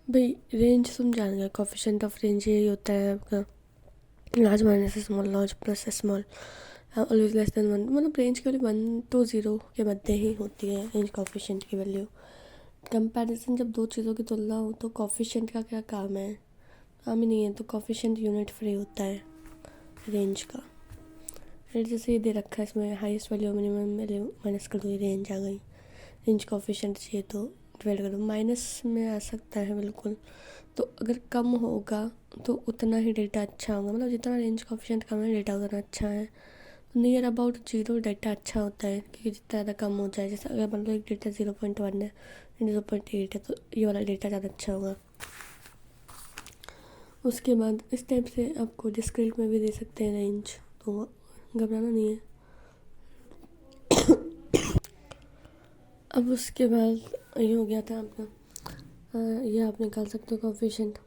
भाई रेंज तुम जान गए, कोफिशिएंट ऑफ रेंज यही होता है आपका large minus small, large plus small, always less than one. मतलब रेंज केवल 1 to 0 के मध्य ही होती है रेंज कोफिशिएंट की वैल्यू। कंपैरिजन जब दो चीज़ों की तुलना हो तो कोफिशिएंट का क्या काम है? काम ही नहीं है। तो कोफिशिएंट यूनिट फ्री होता है रेंज का। रेंज जैसे ये दे रखा है, इसमें highest value minimum value minus कर दो, ये रेंज आ गई। रेंज कोफिशिएंट चाहिए तो डिवाइड कर दो, माइनस में आ सकता है बिल्कुल। तो अगर कम होगा तो उतना ही डेटा अच्छा होगा, मतलब जितना रेंज कोफिशिएंट कम है डेटा उतना अच्छा है। नियर अबाउट 0 डेटा अच्छा होता है, क्योंकि जितना ज़्यादा कम हो जाए, जैसे अगर मान लो एक डेटा 0.1 है, 0.8 है, तो ये वाला डेटा ज़्यादा अच्छा होगा। उसके बाद इस टाइप से आपको डिस्क्रीट में भी दे सकते हैं रेंज, तो घबराना नहीं है। अब उसके बाद ये हो गया था आपका, ये आप निकाल सकते हो कोफिशिएंट,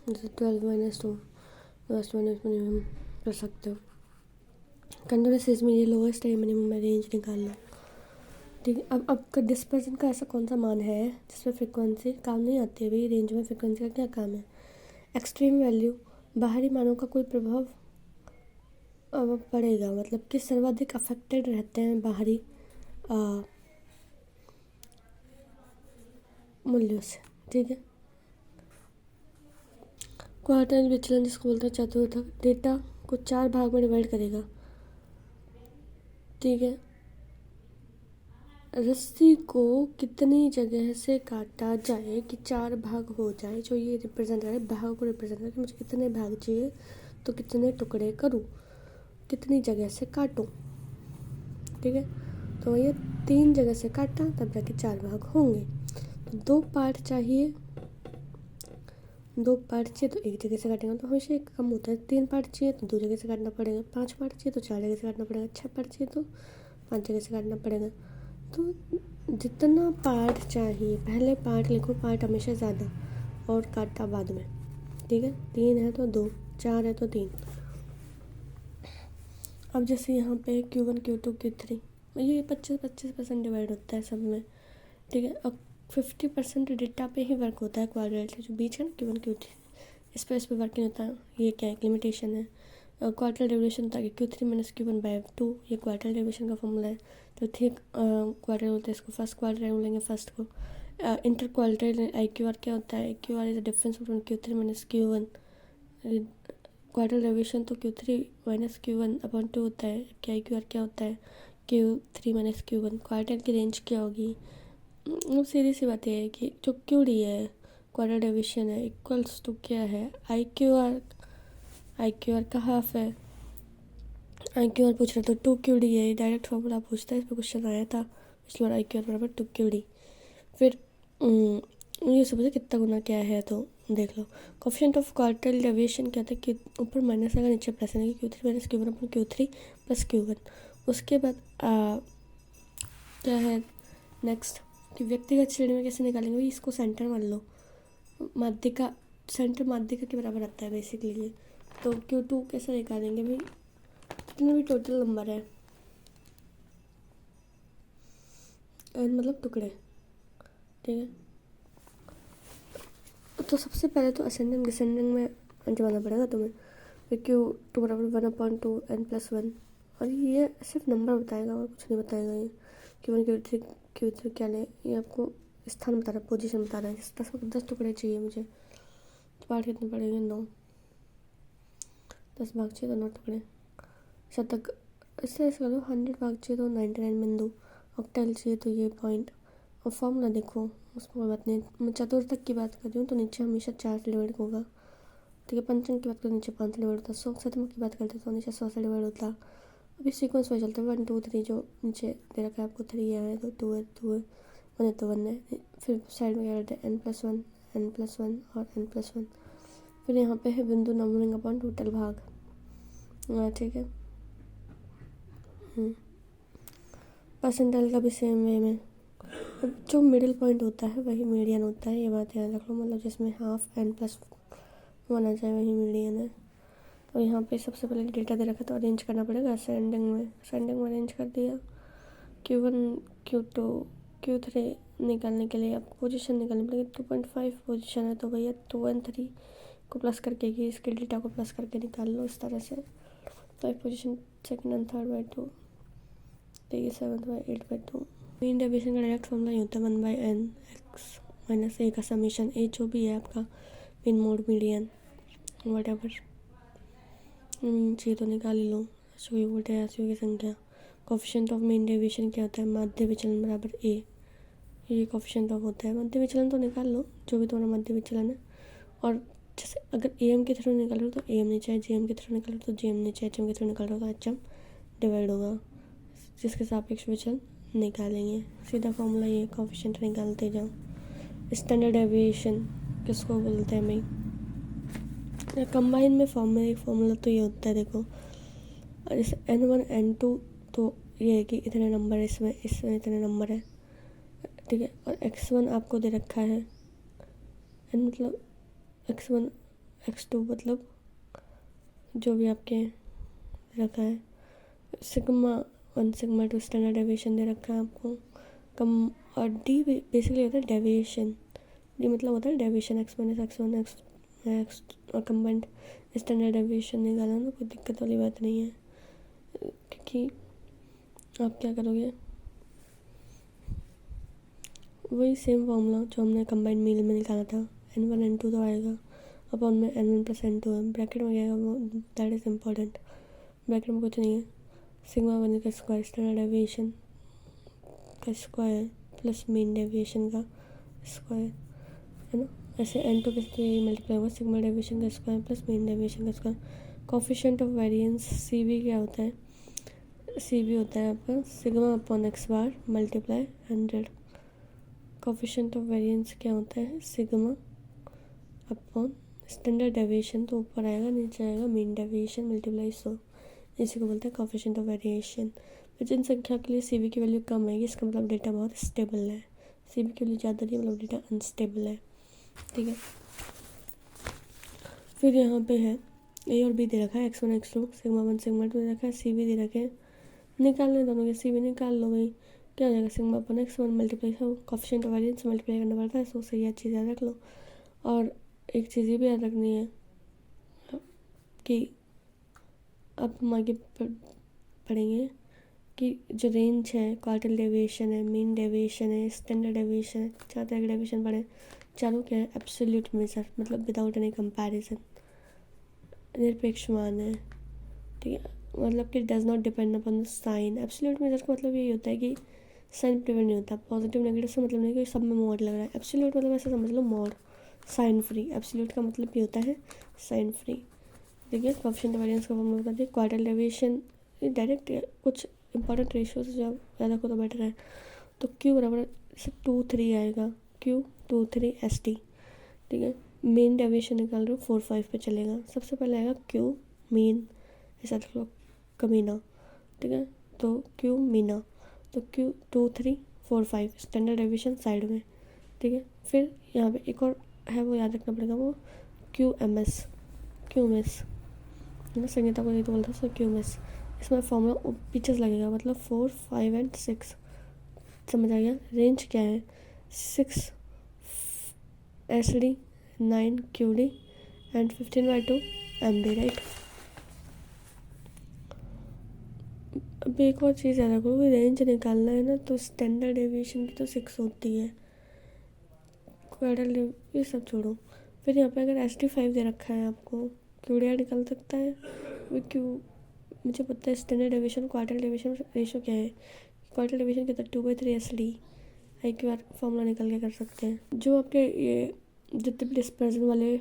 जैसे 12 - 2 लास्ट माइनस मिनिमम कर सकते हो। कंटिन्यूस में ये लोएस्ट है, मिनिमम में रेंज निकाल लो। ठीक है। अब आपका डिस्पर्जन का ऐसा कौन सा मान है जिसमें फ्रिक्वेंसी काम नहीं आती है? भाई रेंज में फ्रिक्वेंसी का क्या काम है? एक्सट्रीम वैल्यू, बाहरी मानों का कोई प्रभाव अब पड़ेगा, मतलब कि सर्वाधिक अफेक्टेड रहते हैं बाहरी मूल्यों से। ठीक है। क्वार्टाइल विचलन जिसको बोलते हैं चतुर्थक, डेटा को 4 भाग में डिवाइड करेगा। ठीक है। रस्सी को कितनी जगह से काटा जाए कि 4 भाग हो जाए, जो ये रिप्रेजेंट करे, भाग को रिप्रेजेंट करे कि मुझे कितने भाग चाहिए तो कितने टुकड़े करूँ, कितनी जगह से काटूँ। ठीक है। तो ये 3 जगह से काटा तब जाके 4 भाग होंगे। तो 2 पार्ट चाहिए, 2 पार्ट चाहिए तो 1 जगह से काटेंगे तो हमेशा एक कम होता है। 3 पार्ट चाहिए तो 2 जगह से काटना पड़ेगा, 5 पार्ट चाहिए तो 4 जगह से काटना पड़ेगा, 6 पार्ट चाहिए तो 5 जगह से काटना पड़ेगा। तो जितना पार्ट चाहिए, पहले पार्ट लिखो, पार्ट हमेशा ज़्यादा, और काटा बाद में। ठीक है। 3 है तो 2, 4 है तो 3। अब जैसे यहाँ पे Q1 Q2 Q3, ये 25% डिवाइड होता है सब में। ठीक है। अब 50% डेटा पे ही वर्क होता है, क्वाड्रेंट जो बीच है ना Q1 Q3, इस पे वर्क नहीं होता। ये क्या है, लिमिटेशन है। क्वार्टर डेविएशन होता है Q3 - Q1/2, ये क्वार्टर डेविएशन का फॉर्मूला है। तो ठीक क्वार्टर बोलते हैं इसको, फर्स्ट क्वार्टर बोलेंगे फर्स्ट को। इंटर क्वार्टर IQR क्या होता है? IQR is the difference between Q3 - Q1। Quarter deviation तो Q3 - Q1/2 होता है, जबकि IQR क्या होता है? Q3 - Q1। क्वार्टर की रेंज क्या होगी? सीधी सी बात है कि जो QD है, क्वार्टर डेविएशन है, इक्वल्स टू क्या है? IQR। IQR का हाफ है। IQR पूछ रहा था 2QD है, डायरेक्ट फॉर्मूला पूछता है, इस पर क्वेश्चन आया था पिछली बार, IQR बराबर 2QD। फिर ये समझे कितना गुना क्या है, तो देख लो। कोफिशिएंट ऑफ क्वार्टरली डेविएशन क्या था कि ऊपर माइनस आएगा, नीचे प्लस आएगा, Q3 - Q1/Q3 + Q1। उसके बाद क्या है नेक्स्ट, कि व्यक्तिगत श्रेणी में कैसे निकालेंगे? भाई इसको सेंटर मान लो, माध्यिका, सेंटर माध्यिका के बराबर आता है बेसिकली। तो Q2 कैसे निकालेंगे? भाई जितने भी टोटल नंबर है, मतलब टुकड़े। ठीक है। तो सबसे पहले तो असेंडिंग डिसेंडिंग में जमाना पड़ेगा तुम्हें। फिर Q2 बराबर 1/2n+1, और ये सिर्फ नंबर बताएगा और कुछ नहीं बताएगा। ये Q1 Q3 क्या ले, ये आपको स्थान बता रहा है, पोजीशन बता रहा है। 10 टुकड़े चाहिए मुझे, तो पार्ट कितने पड़ेंगे? 9। 10 भाग चाहिए तो 9 टुकड़े। शतक इस तरह से करो, 100 भाग चाहिए तो 99 बिंदु। ऑक्टेल चाहिए तो ये पॉइंट। और फॉर्मूला देखो, उसमें कोई बात नहीं। मैं चतुर्थक की बात कर रही हूँ तो नीचे हमेशा 4 से डिवाइड होगा। ठीक है। पंचम की बात करें नीचे 5 से डिवाइड होता। शतम की बात करते तो नीचे 100 से डिवाइड होता। अभी सीक्वेंस में चलते हैं, 1 2 3, जो नीचे दे रखा है आपको 3 है तो 2 है, 2 है, 1 है तो 1 है। फिर साइड में क्या रहता है? n+1, n+1 और n+1। फिर यहाँ पे है बिंदु नंबरिंग अपॉन टोटल भाग। ठीक है। परसेंटाइल का भी सेम वे में। अब जो मिडिल पॉइंट होता है वही मीडियन होता है, ये बात याद रख लो। मतलब जिसमें हाफ n+1 आ जाए वही मीडियन है। तो यहाँ पे सबसे पहले डेटा दे रखा तो अरेंज करना पड़ेगा असेंडिंग में। अरेंज कर दिया Q1 Q2 Q3 निकालने के लिए आपको पोजीशन निकालनी पड़ेगी। 2.5 पोजीशन है तो भैया 2 एंड 3 को प्लस करके ही इसके डेटा को प्लस करके निकाल लो इस तरह से। 5 position second and third by 2, तो ये 7 बाई 8 बाई 2। मीन डेविएशन का डायरेक्ट फॉर्मूला ही होता है 1 बाई एन एक्स माइनस ए का समीशन, ए जो भी है आपका mean mode median what ever चाहिए तो निकाल ही लो। सुई वोल्टेज राशियों की संख्या। कोफिशिएंट ऑफ मीन डेविएशन क्या होता है, माध्य विचलन बराबर ए, ये कोफिशिएंट ऑफ होता है। मध्य विचलन तो निकाल लो जो भी तुम्हारा मध्य विचलन है। और जैसे अगर ए एम के थ्रू निकाल रहे हो तो ए एम नीचे है, जे एम के थ्रू निकाल रहे हो तो जे एम नीचे, एच एम के थ्रू निकाल रहे हो तो एच एम डिवाइड होगा, जिसके सापेक्ष विचलन निकालेंगे। सीधा फॉर्मूला ये कोफिशिएंट निकालते जाओ। स्टैंडर्ड डेविएशन किसको बोलते हैं भाई, कंबाइन में फॉर्म में एक फॉर्मूला तो ये होता है देखो, जैसे N1 N2 तो ये है कि इतने नंबर है इसमें इतने नंबर है, ठीक है। और x1 आपको दे रखा है n मतलब x1 x2 मतलब जो भी आपके रखा है। सिग्मा 1 सिग्मा 2 स्टैंडर्ड डेविएशन दे रखा है आपको कम। और डी बेसिकली होता है डेविएशन, डी मतलब होता है deviation x minus x1 x और कंबाइंड स्टैंडर्ड डेविएशन निकालना ना कोई दिक्कत वाली बात नहीं है, क्योंकि आप क्या करोगे वही सेम फॉर्मूला जो हमने कंबाइंड मील में निकाला था। N1 N2 तो आएगा अपॉन में N1 प्लस N2 है, ब्रैकेट में आएगा वो, दैट इज़ इम्पॉर्टेंट। ब्रैकेट में कुछ नहीं है, सिग्मा 1 का स्क्वायर स्टैंडर्ड डेविएशन का स्क्वायर प्लस मीन डेविएशन का स्क्वायर, है ना। ऐसे N2 के साथ ये मल्टीप्लाई होगा, सिग्मा डेविएशन का स्क्वायर प्लस मीन डेविएशन का square. Coefficient of variance C V क्या होता है, सी वी होता है आपका sigma upon x bar multiply 100। Coefficient of variance क्या होता है, सिग्मा अपॉन स्टैंडर्ड डेविएशन तो ऊपर आएगा नीचे आएगा मीन डेविएशन मल्टीप्लाई 100, इसी को बोलते हैं कोफिशिएंट ऑफ वेरिएशन। तो जिन संख्या के लिए सी वी की वैल्यू कम आएगी इसका मतलब डेटा बहुत स्टेबल है, सी वी की वैल्यू ज़्यादा नहीं मतलब डेटा अनस्टेबल है, ठीक है। फिर यहाँ पे है ए और बी दे रखा है, x1 x2 सिग्मा 1 सिग्मा 2 दे रखा है, सी वी दे रखे हैं, निकालने दोनों के सी वी निकाल लो भाई। क्या हो जाएगा, sigma upon x1 multiply coefficient of variance multiply करना पड़ता है, सो सही है, चीज़ याद रख लो। और एक चीज़ ये भी याद रखनी है कि अब हम आगे पढ़ेंगे कि जो रेंज है, क्वार्टल डेविएशन है, मीन डेविएशन है, स्टैंडर्ड डेविएशन है, चार तरह के डेविएशन पढ़े, चारों क्या है एब्सोल्यूट मेजर मतलब विदाउट एनी कंपैरिजन, निरपेक्ष मान है, ठीक है। मतलब कि does not depend upon the sign. Absolute measure का मतलब यही होता है कि साइन प्रिवेंट नहीं होता, पॉजिटिव नेगेटिव से मतलब नहीं कि सब में मोड लग रहा है। एब्सोल्यूट मतलब ऐसे समझ लो मोड साइन फ्री, एब्सोल्यूट का मतलब ये होता है साइन फ्री, देखिए। कोफिशिएंट वेरिएंस का फॉर्मूला बता दिए। क्वार्टल डेविएशन डायरेक्ट कुछ इंपॉर्टेंट रेशियोज जो याद रखो तो बेटर है। तो Q बराबर से 2 3 आएगा, Q 2 3 ST, ठीक है। मेन डेविएशन निकाल रहे हो 4 5 पे चलेगा, सबसे पहले आएगा Q मीन, ऐसा रख लो कमीना, ठीक है। तो Q मीना, तो Q 2 3 4 5 स्टैंडर्ड डेविएशन साइड में, ठीक है। फिर यहाँ पे एक और है वो याद रखना पड़ेगा, वो QMS ना, संगीता को नहीं तो बोलता सर QMS, इसमें फॉर्मूला पीछे लगेगा मतलब 4 5 एंड 6, समझ आ गया। रेंज क्या है 6 SD 9 QD and 15/2 MB, right. अब एक और चीज़ याद रखो, रेंज निकालना है ना तो स्टैंडर्ड डेविएशन की तो 6 होती है, क्वार्टल ये सब छोड़ो। फिर यहाँ पे अगर SD 5 दे रखा है आपको, QD निकाल सकता है वो क्यों, मुझे पता है standard deviation quartile deviation ratio क्या है, क्वार्टल डेविएशन कितना 2/3 SD, IQR फॉर्मूला निकल के कर सकते हैं। जो आपके ये जितने भी डिस्पर्जन वाले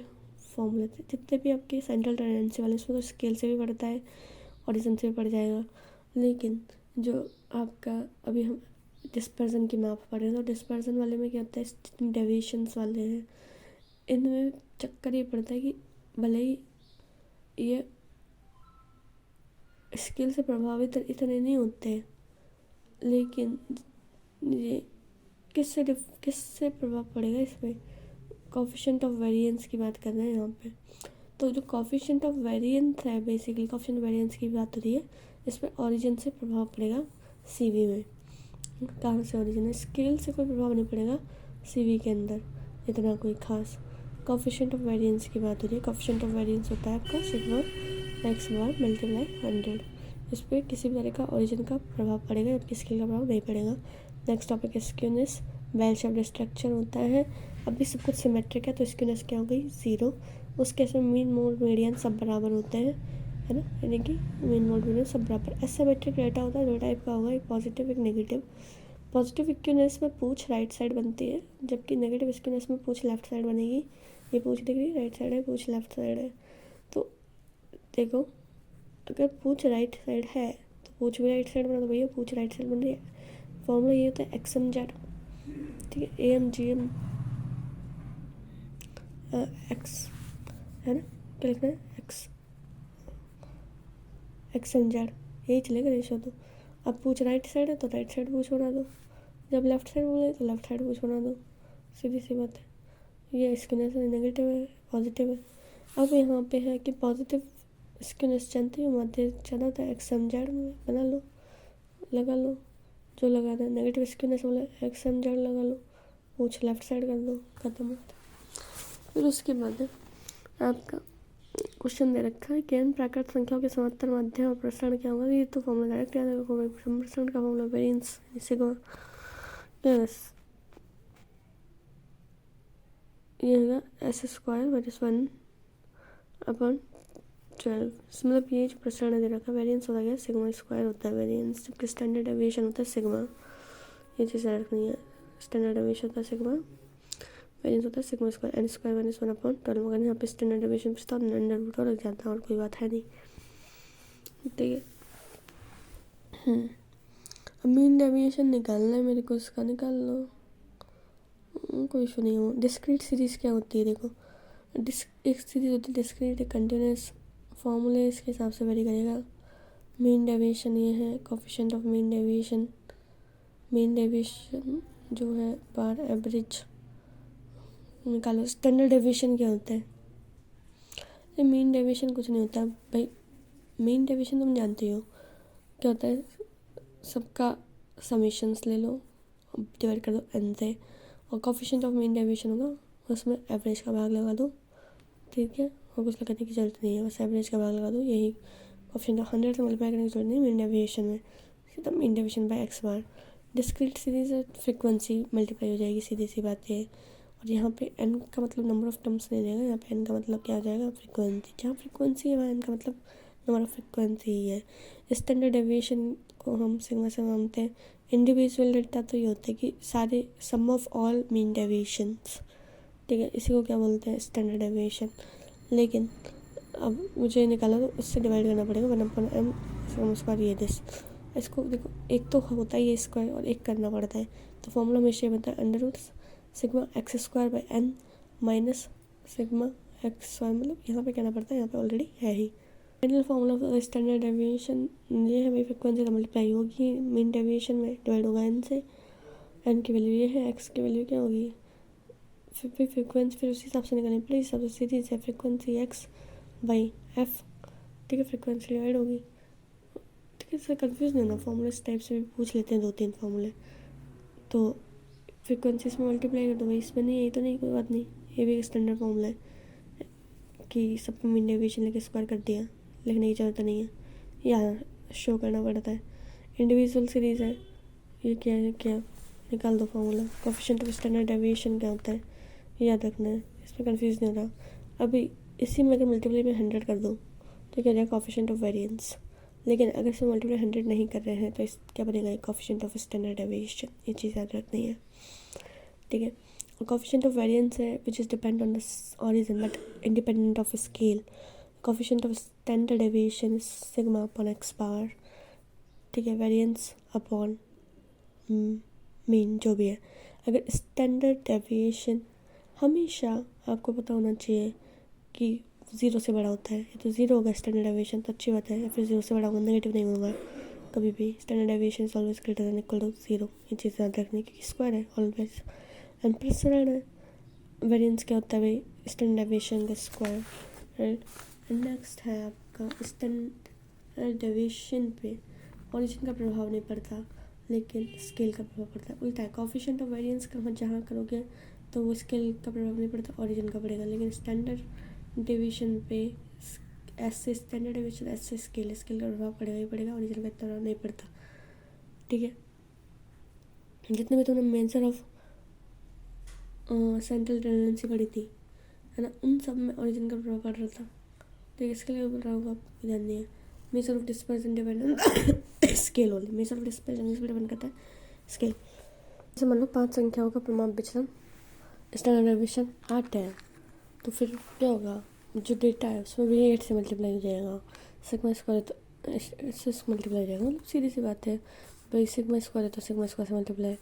फॉर्मूले थे, जितने भी आपके सेंट्रल टेंडेंसी वाले, उसमें तो स्केल से भी पढ़ता है ऑरिजिन से भी पढ़ जाएगा, लेकिन जो आपका अभी हम डिस्पर्जन की माप पढ़ रहे हैं तो डिस्पर्जन वाले में क्या होता है, जितने डेविएशंस वाले हैं इनमें चक्कर ये पड़ता है कि भले ही ये स्केल से प्रभावित इतने नहीं होते, लेकिन ये किससे प्रभाव पड़ेगा इसमें, कोफिशिएंट ऑफ वेरिएंस की बात कर रहे हैं यहाँ पे। तो जो कोफिशिएंट ऑफ वेरिएंस है, बेसिकली कोफिशिएंट वेरिएंस की बात हो रही है, इस पर ऑरिजिन से प्रभाव पड़ेगा CV में, कहाँ से ओरिजिन है, स्केल से कोई प्रभाव नहीं पड़ेगा CV के अंदर इतना कोई खास। कोफिशिएंट ऑफ वेरिएंस की बात हो रही है। कोफिशिएंट ऑफ वेरिएंस होता है आपका सिग्मा x बार मल्टीप्लाई 100। इस पर किसी भी तरह का ओरिजिन का प्रभाव पड़ेगा जबकि स्केल का प्रभाव नहीं पड़ेगा। नेक्स्ट टॉपिक है स्क्यूनेस। बेल शेप्ड स्ट्रक्चर होता है। अभी सब कुछ सिमेट्रिक है तो स्क्यूनेस क्या हो गई, 0। उस केस में मीन मोड मीडियन सब बराबर होते हैं, है ना, यानी कि मीन मोड मीडियन सब बराबर। एसिमेट्रिक डेटा होता है, दो टाइप का होगा, एक पॉजिटिव एक नेगेटिव। पॉजिटिव स्क्यूनेस में पूछ राइट साइड बनती है जबकि नेगेटिव स्क्यूनेस में पूछ लेफ्ट साइड बनेगी। ये पूछ दिख रही है राइट साइड है, पूछ लेफ्ट साइड है। तो देखो अगर पूछ राइट साइड है तो पूछ भी राइट साइड बना दो भैया, पूछ राइट साइड बन रही है। फॉर्मूला ये होता है XMZ, ठीक है, AMGM एक्स, है ना, क्या लिखना है, XMZ, यही चलेगा रेशो। तो अब पूछ राइट साइड है तो राइट साइड पूछ बना दो, जब लेफ्ट साइड बोले तो लेफ्ट साइड पूछ बना दो, सीधी सी बात है। ये स्क्यूनेस नेगेटिव है पॉजिटिव है। अब यहाँ पे है कि पॉजिटिव स्क्यूनेस जानते हो मध्य चला था, XMZ में बना लो, लगा लो जो लगाना है। नेगेटिव स्क्यूनेस बोले XMZ लगा लो, पूछ लेफ्ट साइड कर दो, खत्म होता है। फिर उसके बाद आपका क्वेश्चन दे रखा है कि n प्राकृत संख्याओं के समांतर माध्य और प्रसारण क्या होगा। ये तो फॉर्मूला डायरेक्ट याद है, प्रसारण का फॉर्मूला वेरिएंस सिग्मा, यस ये होगा S² - 1/12। मतलब ये जो प्रसारण दे रखा है वेरिएंस होता है सिग्मा स्क्वायर होता है वेरिएंस, जबकि स्टैंडर्ड डेविएशन होता है सिग्मा। ये चीज़ याद रखनी है, स्टैंडर्ड डेविएशन होता है सिग्मा, वेरिएंस होता है सिग्मा स्क्वायर n² - 1/12। मगर यहाँ पे स्टैंडर्ड डेविएशन पूछता है अंडर रूट और लग जाता है, और कोई बात है नहीं, ठीक है। अब मीन डेविएशन निकालना है मेरे को, इसका निकाल लो, कोई इशू नहीं हो। डिस्क्रीट सीरीज़ क्या होती है, देखो एक सीरीज होती है डिस्क्रीट, एक कंटिन्यूस, फॉर्मूले इसके हिसाब से वेरी करेगा। मीन डेविएशन ये है, कोफिशिएंट ऑफ मीन डेविएशन जो है बार एवरेज निकालो। स्टैंडर्ड डेविएशन क्या होता है, ये मीन डेविएशन कुछ नहीं होता भाई। मीन डेविएशन तुम जानते हो क्या होता है, सबका समेशंस ले लो, डिवाइड कर दो n से, और कोफिशिएंट ऑफ मीन डेविएशन होगा उसमें एवरेज का भाग लगा दो, ठीक है, और कुछ लगाने की जरूरत नहीं है, बस एवरेज का भाग लगा दो। यही कोफिशिएंट ऑफ 100 से मल्टीप्लाई करने की जरूरत नहीं मीन डेविएशन में, सीधा मीन डेविएशन बाय x बार। डिस्क्रीट सीरीज फ्रिक्वेंसी मल्टीप्लाई हो जाएगी, सीधी सी बात है। और यहाँ पे n का मतलब नंबर ऑफ टर्म्स नहीं देगा, यहाँ पे n का मतलब क्या आ जाएगा, फ्रिक्वेंसी। जहाँ फ्रिक्वेंसी है वहाँ n का मतलब नंबर ऑफ फ्रिक्वेंसी ही है। स्टैंडर्ड डेविएशन को हम सिग्मा से मानते हैं। इंडिविजुअल डेटा तो ये होता है कि सारे सम ऑफ ऑल मीन डेविएशंस, ठीक है, इसी को क्या बोलते हैं, स्टैंडर्ड डेविएशन। लेकिन अब मुझे निकाला तो उससे डिवाइड करना पड़ेगा 1/m सिग्मा स्क्वायर, ये दिस। इसको देखो एक तो होता है ये स्क्वायर और एक करना पड़ता है, तो फॉर्मूला हमेशा बनता है under root sigma x² - n sigma x², मतलब यहाँ पे कहना पड़ता है, यहाँ पे ऑलरेडी है ही। Final formula of standard deviation ये है भाई, फ्रिक्वेंसी का मल्टीप्लाई होगी मीन डेविएशन में, डिवाइड होगा n से। n की वैल्यू ये है, x की वैल्यू क्या होगी, फिर फ्रिक्वेंसी फिर उसी हिसाब से निकालनी पड़ेगी, इस हिसाब से सीरीज है फ्रिक्वेंसी x/f, ठीक है, फ्रिक्वेंसी डिवाइड होगी, ठीक है। इससे कंफ्यूज नहीं होना, फॉर्मूले इस टाइप से भी पूछ लेते हैं 2-3 फॉर्मूले, तो फ्रिक्वेंसी इसमें मल्टीप्लाई कर दो भाई, इसमें नहीं, यही तो नहीं, कोई बात नहीं, ये भी स्टैंडर्ड फॉर्मूला है कि सबको मीन डेविएशन लेके स्क्वायर कर दिया, लिखने की ज़रूरत नहीं है, यहाँ शो करना पड़ता है। इंडिविजुअल सीरीज़ है, ये क्या है, क्या निकाल दो formula. Coefficient of standard deviation क्या होता है याद रखना है, इसमें कंफ्यूज नहीं हो रहा। अभी इसी में अगर मल्टीप्लाई में 100 कर दो तो क्या हो जाएगा, कोफिशिएंट ऑफ वेरिएंस। लेकिन अगर इसमें मल्टीप्लाई 100 नहीं कर रहे हैं तो इस क्या बनेगा, कोफिशिएंट ऑफ स्टैंडर्ड डेविएशन, ये चीज़ याद रखनी है, ठीक है। और कोफिशिएंट ऑफ वेरिएंस है which is depend on the origin but independent of scale. Coefficient of standard deviation sigma upon x², ठीक है, वेरिएंस अपॉन मीन जो भी है। अगर स्टैंडर्ड डेविएशन हमेशा आपको पता होना चाहिए कि 0 से बड़ा होता है, ये तो 0 होगा स्टैंडर्ड डेविएशन, तो अच्छी बात है, या फिर 0 से बड़ा होगा, नेगेटिव नहीं होगा कभी भी। Standard deviation is always greater than equal to 0, ये चीज़ याद रखने की, स्क्वायर है ऑलवेज। एंड प्रसारण है, वेरिएंस क्या होता है भाई, स्टैंडर्ड डेविएशन का स्क्वायर, राइट। नेक्स्ट है आपका स्टैंडर्ड डेविएशन पे ओरिजिन का प्रभाव नहीं पड़ता, लेकिन स्केल का प्रभाव पड़ता है। उल्टा है, कोएफिशिएंट ऑफ वेरिएंस का जहाँ करोगे तो वो स्केल का प्रभाव नहीं पड़ता, ओरिजिन का पड़ेगा। लेकिन स्टैंडर्ड डेविएशन पे ऐसे स्टैंडर्ड डेविएशन ऐसे स्केल का प्रभाव पड़ेगा ही पड़ेगा, ओरिजिन का इतना प्रभाव नहीं पड़ता। ठीक है, जितने भी तुमने मेजर ऑफ सेंट्रल टेंडेंसी पढ़ी थी है ना, उन सब में ओरिजिन का प्रभाव पड़ रहा था। तो इसके लिए बोल रहा होगा, आपको ध्यान नहीं है। Measure of dispersion depend scale only, measure of dispersion इस पर डिपेंड करता है स्केल। जैसे मान लो 5 संख्याओं का प्रमाण विचलन स्टैंडर्ड डेविएशन 8 है, तो फिर क्या होगा, जो डेटा है उसमें भी 8 से मल्टीप्लाई हो जाएगा। सिग्मा स्क्वायर तो 6 मल्टीप्लाई हो जाएगा, मतलब सीधी सी बात है भाई। सिग्मा स्क्वायर है तो सिग्मा स्क्वायर से मल्टीप्लाई,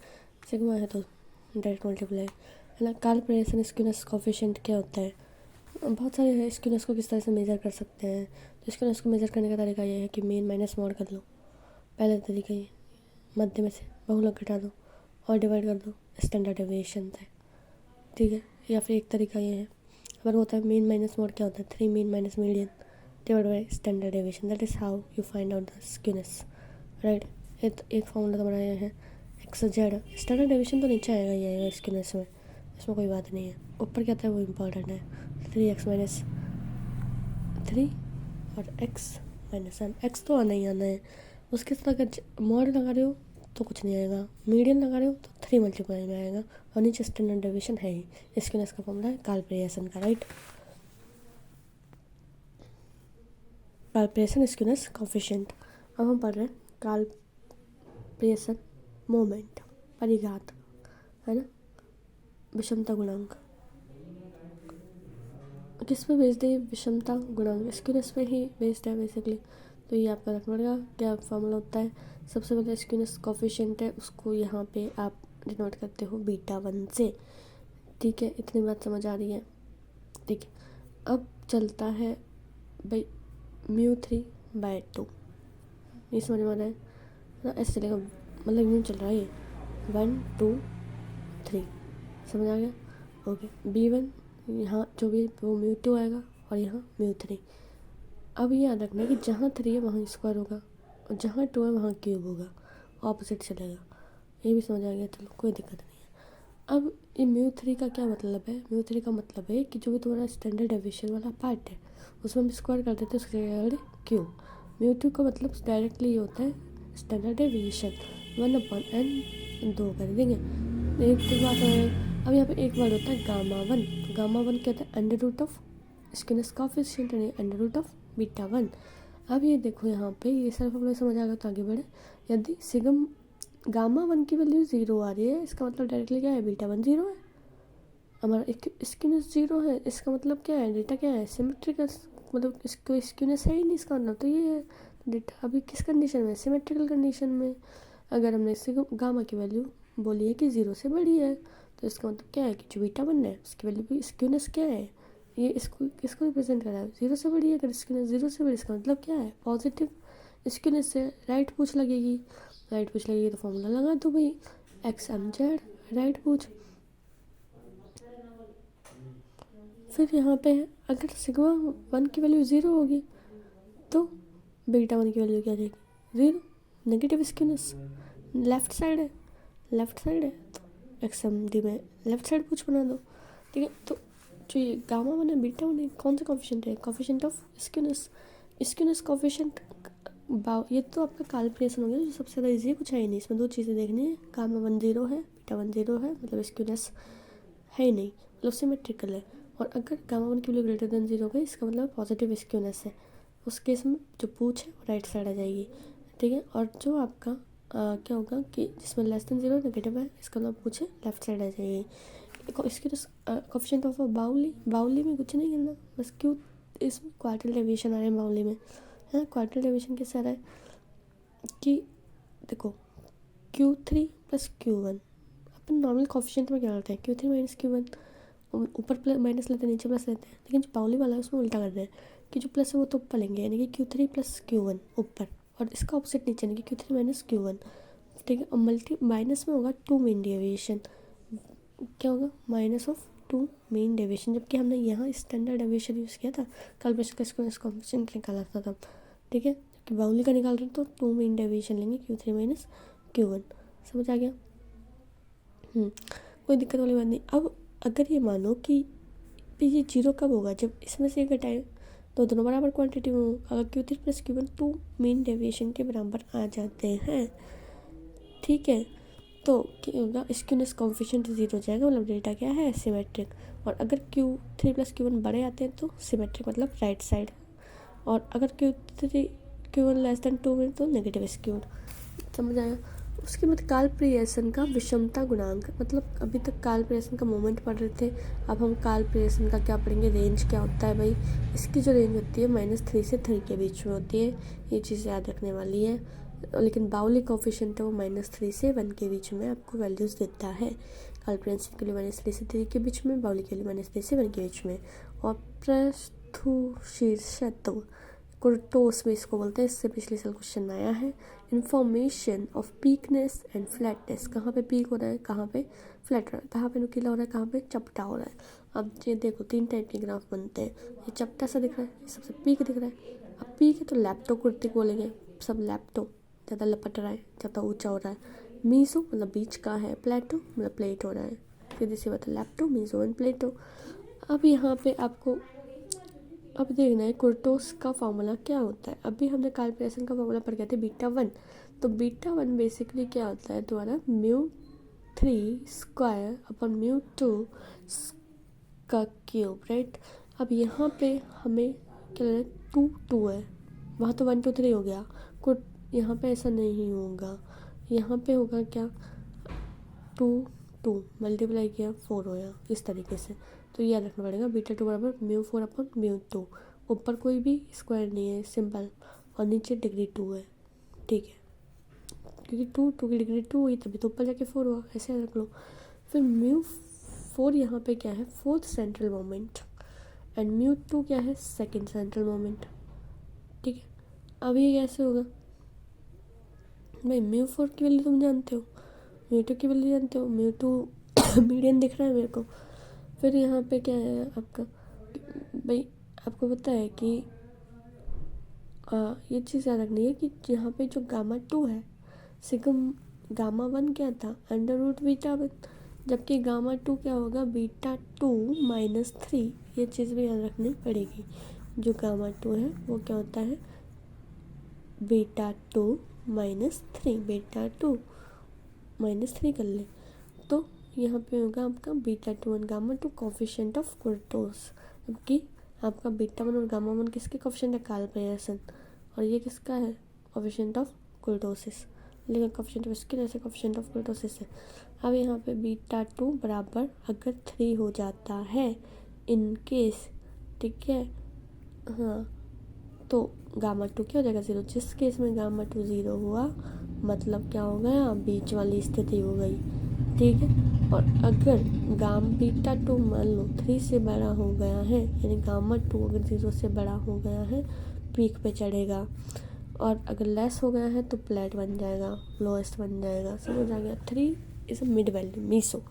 सिग्मा है तो डायरेक्ट मल्टीप्लाई है ना। कैलिब्रेशन स्क्यूनेस कोएफिशिएंट क्या होता है, बहुत सारे है। स्क्यूनेस को किस तरह से मेजर कर सकते हैं, तो स्क्यूनेस को मेजर करने का तरीका ये है कि मेन माइनस मॉड कर लो, पहले तरीका ये। मध्य में से बहुलक घटा दो और डिवाइड कर दो स्टैंडर्ड डेविएशन से। ठीक है, या फिर एक तरीका ये है, अगर होता है मेन माइनस मॉड क्या होता है, 3 mean minus median divide by standard deviation. That is how you find out the skewness, right. एक फॉर्मूला तुम्हारा ये है एक्स जेड। स्टैंडर्ड डेविएशन तो नीचे आएगा ही आएगा स्क्यूनेस में, इसमें कोई बात नहीं है। ऊपर क्या था वो इम्पॉर्टेंट है, 3x माइनस 3 और x माइनस m। x तो आना ही आना है। उसके साथ अगर मॉड लगा रहे हो तो कुछ नहीं आएगा, मीडियन लगा रहे हो तो 3 मल्टीप्लाई में आएगा, और नीचे स्टैंडर्ड डेविएशन है ही। स्क्यूनेस का फॉर्मूला है कैलिब्रेशन का, राइट। Calibration skewness coefficient. अब हम पढ़ रहे हैं कैलिब्रेशन मोमेंट, परिघात है ना, विषमता गुणांक। किस पे बेस्ड है, विषमता गुणांक, स्क्यूनेस पे ही बेस्ड है बेसिकली। तो ये आपका रखना पड़ेगा। क्या फॉर्मूला होता है, सबसे पहले स्क्यूनेस कोएफिशिएंट है, उसको यहाँ पे आप डिनोट करते हो β1 से। ठीक है, इतनी बात समझ आ रही है। ठीक है, अब चलता है भाई μ3/2, ये समझ में आ रहा है ना, ऐसे चलेगा, मतलब यूँ चल रहा है ये 1 2 3, समझ आ गया। ओके, b1 यहाँ जो भी वो μ2 आएगा और यहाँ μ3। अब ये याद रखना है कि जहाँ 3 है वहाँ स्क्वायर होगा और जहाँ 2 है वहाँ क्यूब होगा, ऑपोजिट चलेगा। ये भी समझ आ गया, चलो कोई दिक्कत नहीं है। अब ये μ3 का क्या मतलब है, μ3 का मतलब है कि जो भी तुम्हारा स्टैंडर्ड डेविएशन वाला पार्ट है उसमें हम स्क्वायर कर देते हैं, उसकी जगह क्यूब। μ2 का मतलब डायरेक्टली ये होता है स्टैंडर्ड डेविएशन 1/n, 2 कर देंगे। एक बात है, अब यहाँ पे एक वर्ड होता है गामा 1। गामा 1 क्या होता है, under root of skewness coefficient यानी अंडर रूट ऑफ β1। अब ये देखो यहाँ पे ये सारा फॉर्मूला समझ आ गया तो आगे बढ़े। यदि सिगम गामा 1 की वैल्यू 0 आ रही है, इसका मतलब डायरेक्टली क्या है, β1 0 है, हमारा स्क्यूनेस 0 है। इसका मतलब क्या है, डेटा क्या है, सिमेट्रिकल, मतलब इसको स्क्यूनेस है ही नहीं, इसका मतलब तो ये है डेटा अभी किस कंडीशन में, सिमेट्रिकल कंडीशन में। अगर हमने गामा की वैल्यू बोली है कि 0 से बड़ी है, तो इसका मतलब क्या है कि जो β1 है उसकी वैल्यू भी स्क्यूनेस क्या है, ये इसको रिप्रेजेंट कर रहा है, 0 से बड़ी है। अगर स्क्यूनेस 0 से बड़ी, इसका मतलब क्या है, पॉजिटिव स्क्यूनेस से राइट पूछ लगेगी। राइट पूछ लगेगी तो फॉर्मूला लगा दो भाई, XMZ राइट पूछ। फिर यहाँ पे अगर सिग्मा 1 की वैल्यू 0 होगी तो β1 की वैल्यू क्या रहेगी, 0, नेगेटिव स्क्यूनेस। लेफ्ट साइड है तो XMD में लेफ्ट साइड पूछ बना दो। ठीक है, तो जो ये गामा 1 है, β1 है, कौन सा कोएफिशिएंट है, कोएफिशिएंट ऑफ स्क्यूनेस कोएफिशिएंट। ये तो आपका कैलिब्रेशन हो गया जो सबसे ज़्यादा ईजी है, कुछ है ही नहीं इसमें। 2 चीज़ें देखनी है, गामा 1 0 है, β1 0 है, मतलब स्क्यूनेस है ही नहीं, मतलब सिमेट्रिकल है। और अगर गामा 1 की वैल्यू ग्रेटर देन 0 गई, इसका मतलब पॉजिटिव स्क्यूनेस है। उस केस में जो पूछ है वो राइट साइड आ जाएगी। ठीक है, और जो आपका क्या होगा कि जिसमें लेस देन 0 नेगेटिव है, इसका मतलब पूछे लेफ्ट साइड आ जाएगी। इसके कोएफिशिएंट ऑफ बाउली में कुछ नहीं करना, बस क्यों इसमें क्वार्टल डेविएशन आ रहे हैं बाउली में, है। क्वार्टल डेविएशन कैसे आ रहा है कि देखो Q3 + Q1, अपन नॉर्मल कोएफिशिएंट में क्या करते हैं, Q3 - Q1, ऊपर प्लस माइनस लेते हैं, नीचे प्लस लेते हैं। लेकिन जो बाउली वाला है उसमें उल्टा कर रहे हैं कि जो प्लस है वो तो ऊपर लेंगे, यानी कि Q3 + Q1 ऊपर, और इसका ऑपोजिट नीचे, यानी कि Q3 - Q1। ठीक है, और माइनस में होगा 2 मीन डेविएशन, क्या होगा, -2 मीन डेविएशन। जबकि हमने यहाँ स्टैंडर्ड डेविएशन यूज़ किया था, कैलिब्रेशन का स्क्यूनेस कोएफिशिएंट निकाला था तब। ठीक है, कि बाउली का निकाल रहे हैं तो 2 मीन डेविएशन लेंगे, Q3 - Q1। समझ आ गया? कोई दिक्कत वाली बात नहीं। अब अगर ये मानो कि ये 0 कब होगा, जब इसमें से घटाए तो दोनों बराबर क्वांटिटी में हो। अगर Q3 plus Q1 2 mean deviation के बराबर आ जाते हैं, ठीक है, तो क्या होगा, स्क्यूनेस कॉएफिशिएंट 0 हो जाएगा, मतलब डेटा क्या है, सिमेट्रिक। और अगर Q3 प्लस Q1 बड़े आते हैं तो सिमेट्रिक मतलब राइट साइड, और अगर Q1 लेस देन 2 में तो नेगेटिव स्क्यूड। समझ आया? उसके बाद काल प्रियसन का विषमता गुणांक, मतलब अभी तक काल प्रियसन का मोमेंट पढ़ रहे थे, अब हम काल प्रियसन का क्या पढ़ेंगे, रेंज क्या होता है भाई। इसकी जो रेंज होती है -3 से 3 के बीच में होती है, ये चीज़ याद रखने वाली है। लेकिन बाउली कोफिशिएंट है वो -3 से 1 के बीच में आपको वैल्यूज़ देता है। काल प्रियसन के लिए -3 से 3 के बीच में, बाउली के लिए -3 से 1 के बीच में। और प्रस्थुशीर्षत्व कुर्टोस में इसको बोलते हैं, इससे पिछले साल क्वेश्चन आया है। इन्फॉर्मेशन ऑफ पीकनेस एंड फ्लैटनेस, कहाँ पे पीक हो रहा है, कहाँ पे फ्लैट हो रहा है, कहाँ पे नुकीला हो रहा है, कहाँ पे चपटा हो रहा है। अब ये देखो 3 टाइप के ग्राफ बनते हैं। ये चपटा सा दिख रहा है, ये सबसे पीक दिख रहा है। अब पीक है तो लैप्टोकुर्टिक बोलेंगे, सब लैप्टो ज़्यादा लपट रहा है, ज़्यादा ऊँचा हो रहा है। मीसो मतलब बीच का है, प्लेटो मतलब प्लेट हो रहा है। सीधी सी बात है, लैप्टो मीसो एंड प्लेटो। अब यहाँ पे आपको अब देखना है कुर्टोस का फॉर्मूला क्या होता है। अभी हमने काल प्रियसन का फॉर्मूला पढ़ गए थे β1, तो β1 बेसिकली क्या होता है, तुम्हारा μ3² / μ2 का क्यूब, राइट। अब यहाँ पे हमें क्या लेना है, 2 है, वहाँ तो 1 2 3 हो गया। यहाँ पे ऐसा नहीं होगा, यहाँ पे होगा क्या, 2 मल्टीप्लाई किया 4 होगा, इस तरीके से। तो याद रखना पड़ेगा β2 बराबर μ4/μ2। ऊपर कोई भी स्क्वायर नहीं है, सिंपल, और नीचे डिग्री 2 है, ठीक है, क्योंकि 2 की डिग्री 2 हुई तभी तो ऊपर जाके 4 हुआ, ऐसे याद रख लो। फिर μ4 यहाँ पे क्या है, 4th सेंट्रल मोमेंट, एंड μ2 क्या है, 2nd सेंट्रल मोमेंट, ठीक है। अब ये कैसे होगा भाई, μ4 की वैल्यू तुम जानते हो, μ2 की वैल्यू जानते हो, μ2 मीडियन दिख रहा है मेरे को। फिर यहाँ पे क्या है आपका भाई, आपको पता है कि ये चीज़ याद रखनी है कि यहाँ पे जो γ2 है, सिगम γ1 क्या था, √β1, जबकि γ2 क्या होगा, β2 -3। ये चीज़ भी याद रखनी पड़ेगी। जो γ2 है वो क्या होता है, β2 -3, β2 -3 कर ले, तो यहाँ पे होगा आपका β2 और γ2 कोफिशिएंट ऑफ कुर्टोस। जबकि आपका β1 और γ1 किसके कोफिशिएंट है, काल प्रियसन, और ये किसका है, कोफिशिएंट ऑफ कुर्टोसिस। लेकिन कोफिशिएंट ऑफ स्किन ऐसे कोफिशिएंट ऑफ कुर्टोसिस है। अब यहाँ पे β2 बराबर अगर 3 हो जाता है इन केस, ठीक है, हाँ, तो γ2 क्या हो जाएगा, 0। जिस केस में γ2 0 हुआ, मतलब क्या हो गया, बीच वाली स्थिति हो गई, ठीक है। और अगर β2 मान लो 3 से बड़ा हो गया है, यानी γ2 अगर 0 से बड़ा हो गया है, पीक पे चढ़ेगा, और अगर लेस हो गया है तो प्लेट बन जाएगा, लोएस्ट बन जाएगा। समझ आ गया? 3 इज़ अ मिड वैल्यू, मीसो।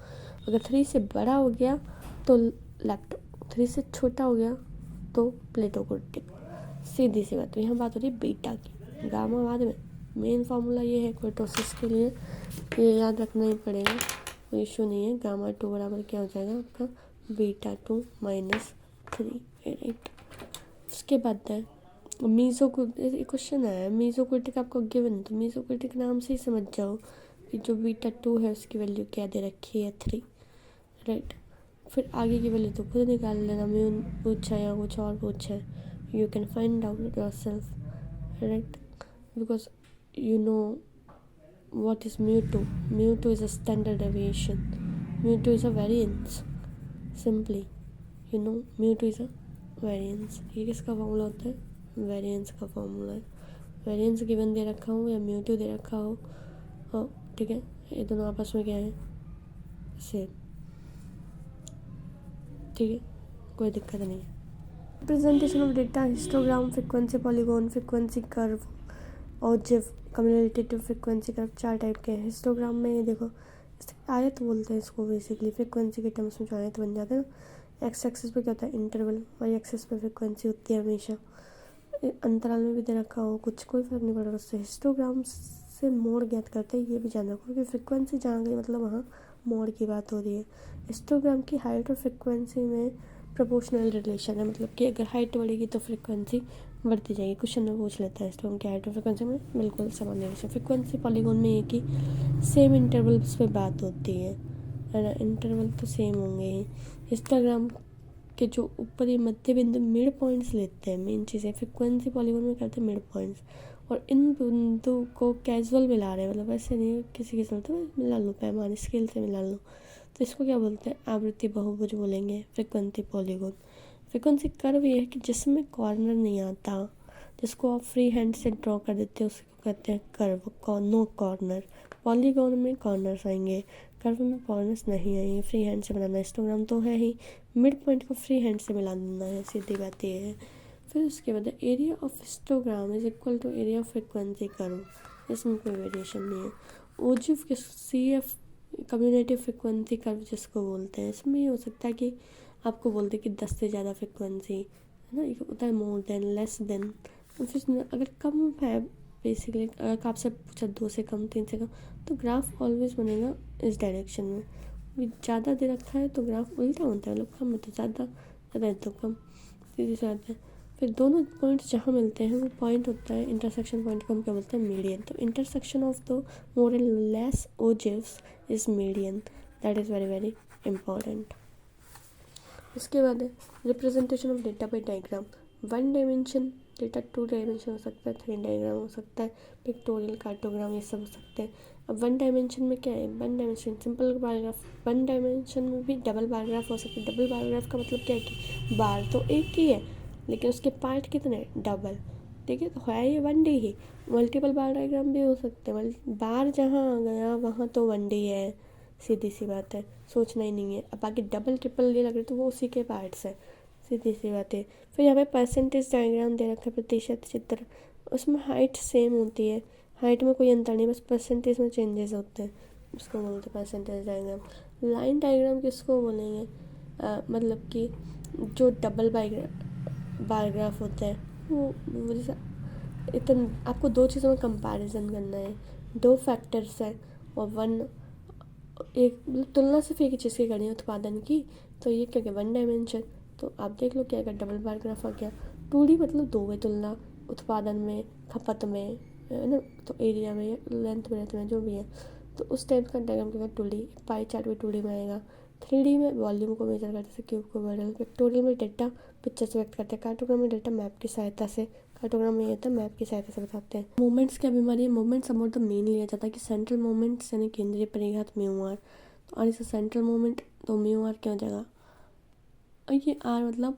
अगर 3 से बड़ा हो गया तो लैप्टो, 3 से छोटा हो गया तो प्लेटोकुर्टिक। सीधी सी बात। यहाँ बात हो रही है बीटा की, गामा बाद में। मेन फार्मूला ये है कुर्टोसिस के लिए, ये याद रखना ही पड़ेगा, कोई इशू नहीं है। γ2 बराबर क्या हो जाएगा आपका, β2 -3, राइट। उसके बाद है क्वेश्चन है मीसोक्रिटिक आपको गिवन, तो मीसोक्रिटिक नाम से ही समझ जाओ कि जो β2 है उसकी वैल्यू क्या दे रखी है, 3, राइट। फिर आगे की वैल्यू तो खुद निकाल लेना, म्यू पूछा या कुछ और पूछा है, you can find out yourself, right, because you know what is μ2. μ2 is a standard deviation, μ2 is a variance, simply you know μ2 is a variance। ये किसका फॉर्मूला होता है, वेरिएंस का फॉर्मूला है। वेरिएंस गिवन दे रखा हो या μ2 दे रखा हो, ठीक है, ये दोनों आपस में क्या है, सेम, ठीक है, कोई दिक्कत नहीं है। Presentation of data, histogram, frequency polygon, frequency curve और जिव कम्युलेटिव फ्रिक्वेंसी कर्व, 4 टाइप के हैं। हिस्टोग्राम में ये देखो, आयत बोलते हैं इसको बेसिकली, फ्रिक्वेंसी के टर्म्स में जो आयत बन जाते हैं ना। एक्स एक्सिस पे क्या होता है, इंटरवल, वाई एक्सिस पे फ्रिक्वेंसी होती है हमेशा। अंतराल में भी दे रखा हो कुछ, कोई फर्क नहीं पड़ रहा उससे। हिस्टोग्राम से मोड ज्ञात करते हैं, ये भी जान रखो, क्योंकि फ्रिक्वेंसी जहाँ गई मतलब वहाँ मोड की बात हो रही है। हिस्टोग्राम की हाइट और फ्रिक्वेंसी में प्रोपोर्शनल रिलेशन है, मतलब कि अगर हाइट बढ़ेगी तो फ्रिक्वेंसी बढ़ती जाएगी। क्वेश्चन में पूछ लेता है हिस्टोग्राम की हाइट और फ्रिक्वेंसी में बिल्कुल समान रिलेशन। फ्रिक्वेंसी पॉलीगॉन में एक ही सेम इंटरवल्स पे बात होती है ना, इंटरवल तो सेम होंगे ही। हिस्टोग्राम के जो ऊपरी मध्य बिंदु मिड पॉइंट्स लेते हैं, मेन चीज़ है। फ्रिक्वेंसी पॉलीगॉन में करते हैं मिड पॉइंट्स, और इन बिंदु को कैजुअल मिला रहे हैं, मतलब ऐसे नहीं किसी की जरूरत है मिला लो, पैमाने स्केल से मिला लो, तो इसको क्या बोलते हैं, आवृत्ति बहुभुज बोलेंगे फ्रिक्वेंसी पॉलीगॉन। फ्रिक्वेंसी कर्व ये है कि जिसमें कॉर्नर नहीं आता, जिसको आप फ्री हैंड से ड्रॉ कर देते हैं उसको कहते हैं कर्व, नो कॉर्नर। पॉलीगॉन में कॉर्नर्स आएंगे, कर्व में कॉर्नर्स नहीं आएंगे, फ्री हैंड से बनाना। हिस्टोग्राम तो है ही, मिड पॉइंट को फ्री हैंड से मिला देना है, सीधी बात ये है। फिर उसके बाद area of histogram is equal to area of frequency curve, इसमें कोई वेरिएशन नहीं है। ओजिव के CF कम्युनेटिव फ्रिक्वेंसी कर्व जिसको बोलते हैं, इसमें ये हो सकता है कि आपको बोलते कि 10 से ज़्यादा फ्रिक्वेंसी है ना, एक होता है मोर देन, लेस देन। फिर अगर कम है बेसिकली, अगर आपसे पूछा 2 से कम, 3 से कम, तो ग्राफ ऑलवेज बनेगा इस डायरेक्शन में। ज़्यादा दे रखा है तो ग्राफ उल्टा होता है, मतलब कम है तो ज़्यादा, ज़्यादा है तो कम, सीधी सी बात है। फिर दोनों पॉइंट्स जहाँ मिलते हैं वो पॉइंट होता है इंटरसेक्शन पॉइंट को हम क्या बोलते हैं, मीडियन। तो intersection of the more and less ogives is median, that is very very important. इसके बाद है representation of data by diagram. 1 dimension data 2 dimension हो सकता है, 3 डायग्राम हो सकता है, पिक्टोरियल, कार्टोग्राम, ये सब हो सकते हैं। अब 1 डायमेंशन में क्या है, 1 डायमेंशन सिंपल पैराग्राफ। 1 डायमेंशन में भी डबल पैराग्राफ हो सकते हैं। डबल पैराग्राफ का मतलब क्या है कि बार तो एक ही है लेकिन उसके पार्ट कितने, डबल, ठीक है, तो है ये 1D ही। मल्टीपल बार डायग्राम भी हो सकते हैं, बार जहाँ आ गया वहाँ तो 1D है, सीधी सी बात है, सोचना ही नहीं है। अब बाकी डबल ट्रिपल ये लग रहे तो वो उसी के पार्ट्स है, सीधी सी बात है। फिर यहाँ पे परसेंटेज डायग्राम दे रखा है, प्रतिशत चित्र, उसमें हाइट सेम होती है, हाइट में कोई अंतर नहीं, बस परसेंटेज में चेंजेस होते हैं, उसको बोलते हैं परसेंटेज डायग्राम। लाइन डायग्राम किसको बोलेंगे, मतलब कि जो डबल बारग्राफ होता है वो जैसे इतना आपको 2 चीज़ों में कंपैरिजन करना है, 2 फैक्टर्स है और 1 एक मतलब तुलना सिर्फ एक ही चीज़ की करनी है उत्पादन की, तो ये क्या क्या 1 डायमेंशन। तो आप देख लो क्या अगर डबल पैराग्राफ आ गया। 2D मतलब 2 वे तुलना, उत्पादन में, खपत में, है ना, तो एरिया में, लेंथ ब्रेथ में, जो भी है, तो उस टाइप का डायग्राम क्या 2D। पाई चार्ट भी 2D में आएगा। 3D में वॉल्यूम को मेजर करते हैं, क्यूब को बदल। पिक्टोरियल में डेटा पिक्चर से व्यक्त करते हैं। कार्टोग्राम में डेटा मैप की सहायता से, कार्टोग्राम में ये होता है मैप की सहायता से बताते हैं। मूवमेंट्स क्या बीमारी है, मूवमेंट्स अबाउट द मीन लिया जाता है कि सेंट्रल मूवमेंट्स यानी केंद्रीय परिघात म्यू आर, तो और इसे सेंट्रल मूवमेंट तो म्यू आर क्या हो जाएगा, और ये आर मतलब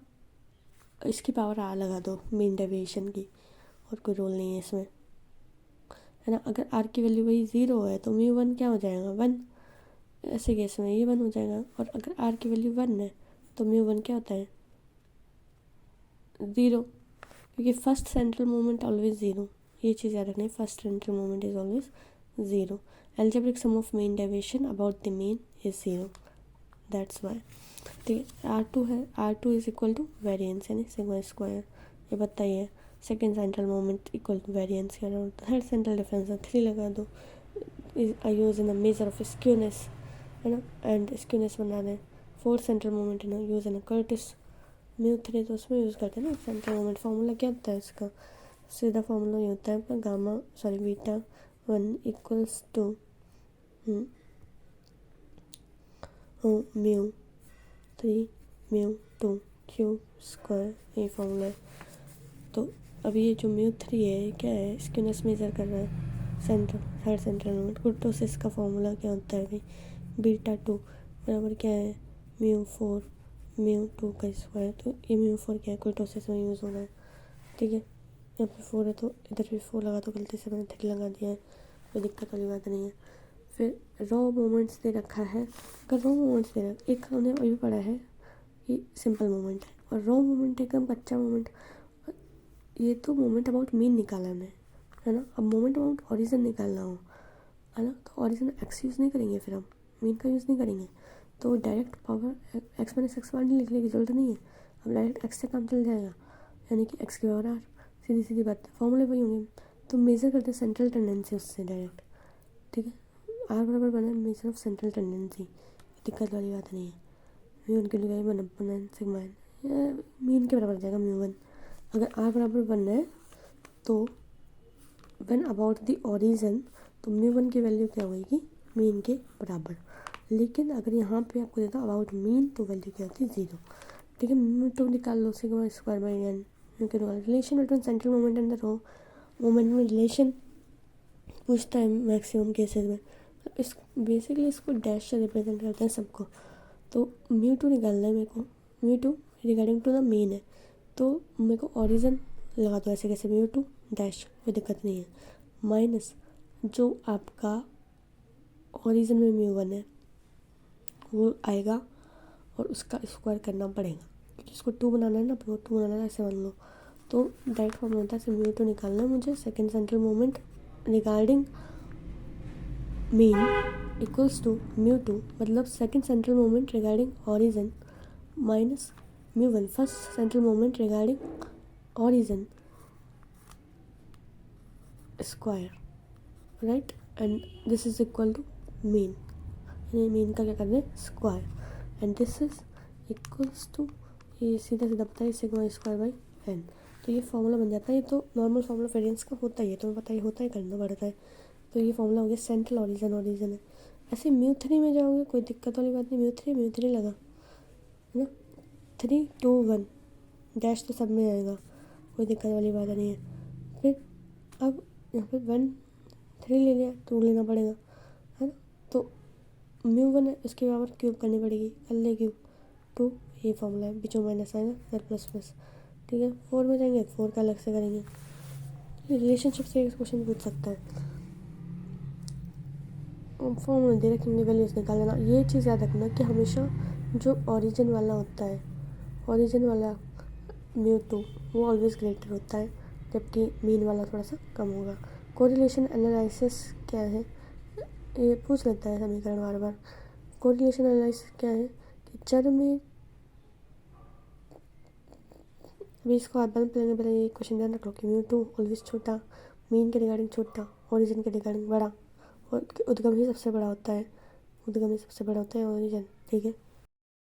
इसकी पावर आर लगा दो मीन डेविएशन की, और कोई रोल नहीं है इसमें, है ना। अगर आर की वैल्यू वही 0 है तो म्यू 1 क्या हो जाएगा, 1, ऐसे केस में ये 1 हो जाएगा। और अगर आर की वैल्यू 1 है तो म्यू 1 क्या होता है, 0, क्योंकि फर्स्ट सेंट्रल मूवमेंट ऑलवेज 0, ये चीज़ याद रखनी है, first central movement is always 0। Algebraic sum of mean deviation about the mean is 0, that's why. ठीक है, R2 है, R2 is equal to variance यानी सिग्मा स्क्वायर, ये बताइए। Second central moment equal to variance क्या होता है, थर्ड सेंट्रल डिफरेंस है 3 लगा दो। Use in a measure of skewness, है ना, एंड स्क्यूनेस बना दें। Fourth central moment in use in a kurtosis, μ3 तो उसमें यूज़ करते हैं ना सेंट्रल मोमेंट। फार्मूला क्या होता है इसका, सीधा फार्मूला ये होता है gamma sorry beta 1 equals to μ3 μ2 cube square, ये फॉर्मूला है। तो अभी ये जो μ3 है क्या है, स्क्यूनेस मेजर कर रहा है सेंट्रल, थर्ड सेंट्रल मोमेंट। कुर्टोसिस का फॉर्मूला क्या होता है अभी, बीटा 2 बराबर क्या है μ4 μ2 का स्क्वायर। तो ये μ4 क्या है, कुर्टोसिस में यूज़ होना है, ठीक है। यहाँ पे 4 है तो इधर भी 4 लगा, तो गलती से मैंने 3 लगा दिया है, कोई दिक्कत वाली बात नहीं है। फिर रॉ मोमेंट्स दे रखा है, अगर रॉ मोमेंट्स दे रखा, एक हमने अभी पढ़ा है ये सिंपल मोमेंट है, और रॉ मोमेंट एकदम कच्चा मोमेंट, ये तो मोमेंट अबाउट मीन निकालना है ना। अब मोमेंट अबाउट ओरिजिन निकालना हो, है ना, तो ओरिजिन एक्स यूज़ नहीं करेंगे, फिर हम मीन का यूज़ नहीं करेंगे, तो direct power x minus x bar नहीं लिखने की जरूरत नहीं है, अब डायरेक्ट एक्स से काम चल जाएगा, यानी कि एक्स की पावर आर, सीधी सीधी बात है, फॉर्मूले वही होंगे। तो मेज़र करते हैं सेंट्रल टेंडेंसी उससे डायरेक्ट, ठीक है। आर बराबर बना है मेजर ऑफ सेंट्रल टेंडेंसी, दिक्कत वाली बात नहीं है। म्यू के लिए 1/n सिग्मा n मीन के बराबर जाएगा म्यू 1। अगर आर बराबर 1 है तो व्हेन अबाउट द ओरिजिन तो म्यू 1 की वैल्यू क्या होगी, मीन के बराबर। लेकिन अगर यहाँ पे आपको देता अबाउट मीन तो वैल्यू क्या होती है 0, ठीक है। म्यू 2 निकाल लो sigma square by n। Mu के relation between central moment and the raw moment में रिलेशन पूछता है मैक्सिमम केसेस में। इस बेसिकली इसको डैश से रिप्रेजेंट करते हैं सबको। तो म्यू 2 निकालना है मेरे को, mu 2 regarding to the mean है, तो मेरे को ओरिजिन लगा दो ऐसे कैसे म्यू 2 डैश, कोई दिक्कत नहीं है, माइनस जो आपका ओरिजिन में म्यू 1 है वो आएगा और उसका स्क्वायर करना पड़ेगा क्योंकि इसको 2 बनाना है ना, अपने 2 बनाना है, ऐसे मान लो। तो डायरेक्ट फॉर्म होता है म्यू 2 निकालना है मुझे, second central moment regarding mean equals to mu 2, मतलब second central moment regarding origin minus mu 1 first central moment regarding origin square, right. And this is equal to mean, mean का क्या करना है square, and this is equals to ये सीधा सीधा पता है सिग्मा स्क्वायर बाई n। तो ये फॉर्मूला बन जाता है। ये तो नॉर्मल फॉर्मूला वेरिएंस का होता ही है, तुम्हें पता ही होता है, करना पड़ता है। तो ये फॉर्मूला हो गया सेंट्रल ओरिजिन है। ऐसे म्यू 3 में जाओगे कोई दिक्कत वाली बात नहीं, म्यू 3 लगा है ना, 3 2 1 डैश तो सब में आएगा, कोई दिक्कत वाली बात नहीं है। फिर अब यहाँ पे 1 3 ले लिया, 2 लेना पड़ेगा, है ना। तो म्यू 1 है उसके बराबर क्यूब करनी पड़ेगी, कर ले क्यूब 2, ये फॉर्मूला है, बीच में माइनस आएगा फिर प्लस प्लस, ठीक है। 4 में जाएंगे 4 का अलग से करेंगे। रिलेशनशिप से एक क्वेश्चन पूछ सकता है, फॉर्मूला दे रखेंगे, वैल्यूज निकाल लेना। ये चीज़ याद रखना कि हमेशा जो ओरिजिन वाला होता है, ओरिजिन वाला म्यू 2 वो ऑलवेज ग्रेटर होता है, जबकि मीन वाला थोड़ा सा कम होगा। कोरिलेशन एनालिसिस क्या है, ये पूछ लेता है समीकरण बार बार। कोरिलेशन एनालिसिस क्या है कि चर में, अभी इसको हाथ बंद पहले पहले ये क्वेश्चन ध्यान रखो कि म्यू 2 ऑलवेज छोटा, मीन के रिगार्डिंग छोटा, ओरिजिन के रिगार्डिंग बड़ा, और उद्गम ही सबसे बड़ा होता है, उद्गम ही सबसे बड़ा होता है ओरिजिन, ठीक है।